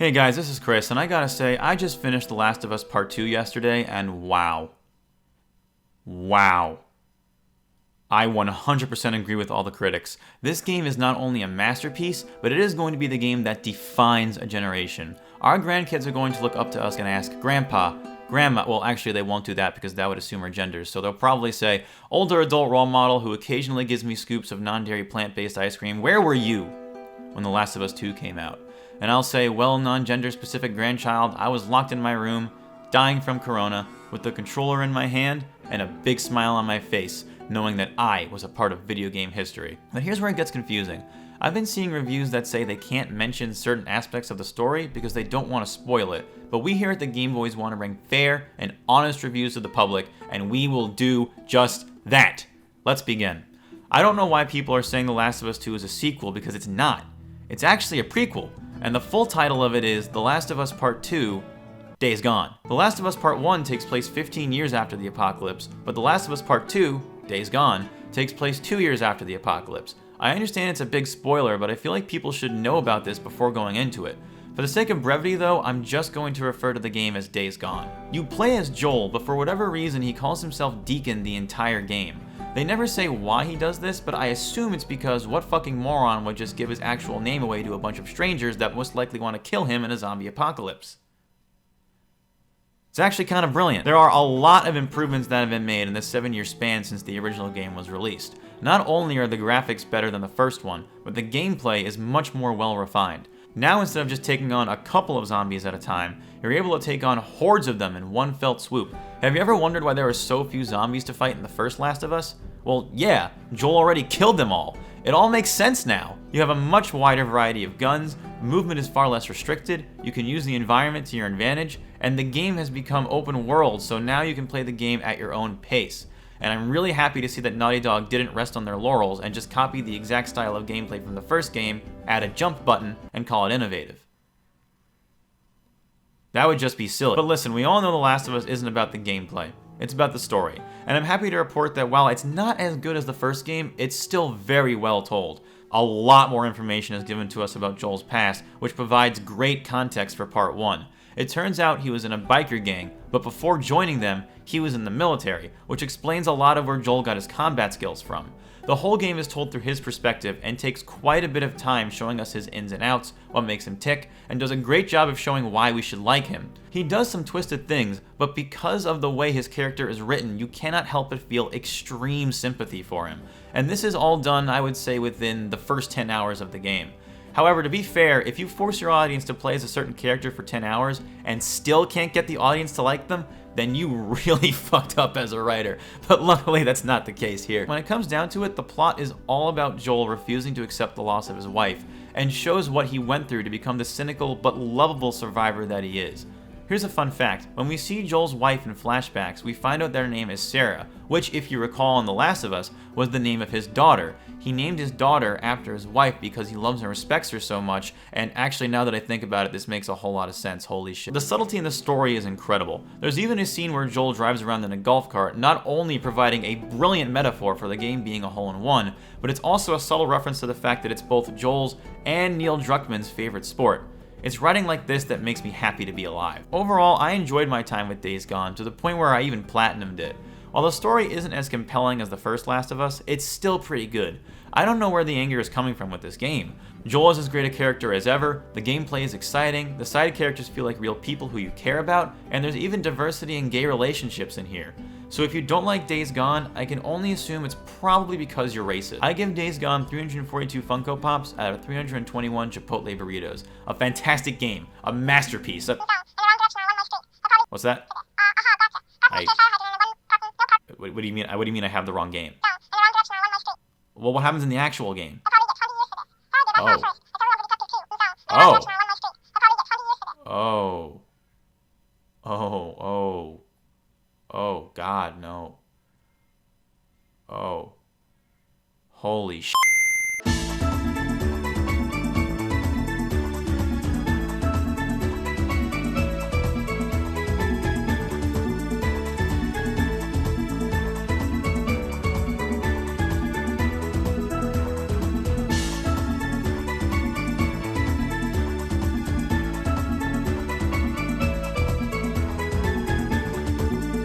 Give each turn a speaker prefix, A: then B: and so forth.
A: Hey guys, this is Chris, and I gotta say, I just finished The Last of Us Part 2 yesterday, and wow. Wow. I 100% agree with all the critics. This game is not only a masterpiece, but it is going to be the game that defines a generation. Our grandkids are going to look up to us and ask, Grandpa, Grandma, well actually they won't do that because that would assume our genders, so they'll probably say, older adult role model who occasionally gives me scoops of non-dairy plant-based ice cream, where were you when The Last of Us 2 came out? And I'll say, well, non-gender specific grandchild, I was locked in my room, dying from corona, with the controller in my hand and a big smile on my face, knowing that I was a part of video game history. But here's where it gets confusing. I've been seeing reviews that say they can't mention certain aspects of the story because they don't want to spoil it, but we here at the Game Boys want to bring fair and honest reviews to the public, and we will do just that. Let's begin. I don't know why people are saying The Last of Us 2 is a sequel because it's not. It's actually a prequel. And the full title of it is The Last of Us Part 2, Days Gone. The Last of Us Part 1 takes place 15 years after the apocalypse, but The Last of Us Part 2, Days Gone, takes place 2 years after the apocalypse. I understand it's a big spoiler, but I feel like people should know about this before going into it. For the sake of brevity though, I'm just going to refer to the game as Days Gone. You play as Joel, but for whatever reason he calls himself Deacon the entire game. They never say why he does this, but I assume it's because what fucking moron would just give his actual name away to a bunch of strangers that most likely want to kill him in a zombie apocalypse. It's actually kind of brilliant. There are a lot of improvements that have been made in this 7-year span since the original game was released. Not only are the graphics better than the first one, but the gameplay is much more well refined. Now instead of just taking on a couple of zombies at a time, you're able to take on hordes of them in one felt swoop. Have you ever wondered why there were so few zombies to fight in the first Last of Us? Well, yeah, Joel already killed them all. It all makes sense now. You have a much wider variety of guns, movement is far less restricted, you can use the environment to your advantage, and the game has become open world, so now you can play the game at your own pace. And I'm really happy to see that Naughty Dog didn't rest on their laurels and just copy the exact style of gameplay from the first game, add a jump button, and call it innovative. That would just be silly. But listen, we all know The Last of Us isn't about the gameplay. It's about the story. And I'm happy to report that while it's not as good as the first game, it's still very well told. A lot more information is given to us about Joel's past, which provides great context for Part 1. It turns out he was in a biker gang, but before joining them, he was in the military, which explains a lot of where Joel got his combat skills from. The whole game is told through his perspective and takes quite a bit of time showing us his ins and outs, what makes him tick, and does a great job of showing why we should like him. He does some twisted things, but because of the way his character is written, you cannot help but feel extreme sympathy for him. And this is all done, I would say, within the first 10 hours of the game. However, to be fair, if you force your audience to play as a certain character for 10 hours and still can't get the audience to like them, then you really fucked up as a writer. But luckily that's not the case here. When it comes down to it, the plot is all about Joel refusing to accept the loss of his wife, and shows what he went through to become the cynical but lovable survivor that he is. Here's a fun fact. When we see Joel's wife in flashbacks, we find out that her name is Sarah, which, if you recall in The Last of Us, was the name of his daughter. He named his daughter after his wife because he loves and respects her so much, and actually now that I think about it, this makes a whole lot of sense, holy shit. The subtlety in the story is incredible. There's even a scene where Joel drives around in a golf cart, not only providing a brilliant metaphor for the game being a hole-in-one, but it's also a subtle reference to the fact that it's both Joel's and Neil Druckmann's favorite sport. It's writing like this that makes me happy to be alive. Overall, I enjoyed my time with Days Gone to the point where I even platinumed it. While the story isn't as compelling as the first Last of Us, it's still pretty good. I don't know where the anger is coming from with this game. Joel is as great a character as ever, the gameplay is exciting, the side characters feel like real people who you care about, and there's even diversity in gay relationships in here. So if you don't like Days Gone, I can only assume it's probably because you're racist. I give Days Gone 342 Funko Pops out of 321 Chipotle burritos. A fantastic game, a masterpiece. What's that? What do you mean? What do you mean I have the wrong game? Well, what happens in the actual game? Oh. Oh. Oh. Oh. Oh, God, no. Oh. Holy shit.